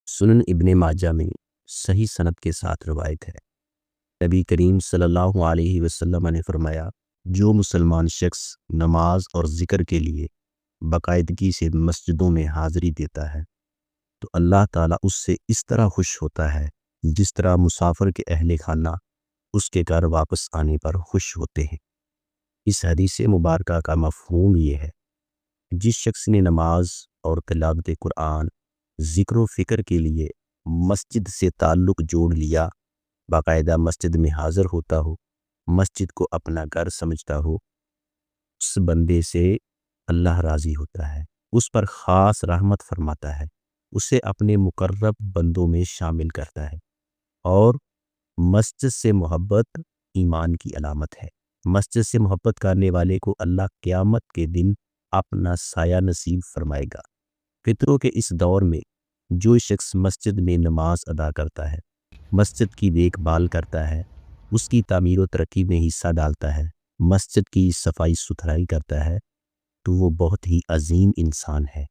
سنن ابن ماجہ میں صحیح سند کے ساتھ روایت ہے، نبی کریم صلی اللہ علیہ وسلم نے فرمایا، جو مسلمان شخص نماز اور ذکر کے لیے باقاعدگی سے مسجدوں میں حاضری دیتا ہے تو اللہ تعالیٰ اس سے اس طرح خوش ہوتا ہے جس طرح مسافر کے اہل خانہ اس کے گھر واپس آنے پر خوش ہوتے ہیں۔ اس حدیث مبارکہ کا مفہوم یہ ہے، جس شخص نے نماز اور تلاوت قرآن، ذکر و فکر کے لیے مسجد سے تعلق جوڑ لیا، باقاعدہ مسجد میں حاضر ہوتا ہو، مسجد کو اپنا گھر سمجھتا ہو، اس بندے سے اللہ راضی ہوتا ہے، اس پر خاص رحمت فرماتا ہے، اسے اپنے مقرب بندوں میں شامل کرتا ہے، اور مسجد سے محبت ایمان کی علامت ہے۔ مسجد سے محبت کرنے والے کو اللہ قیامت کے دن اپنا سایہ نصیب فرمائے گا۔ فطروں کے اس دور میں جو شخص مسجد میں نماز ادا کرتا ہے، مسجد کی دیکھ بھال کرتا ہے، اس کی تعمیر و ترقی میں حصہ ڈالتا ہے، مسجد کی صفائی ستھرائی کرتا ہے، تو وہ بہت ہی عظیم انسان ہے۔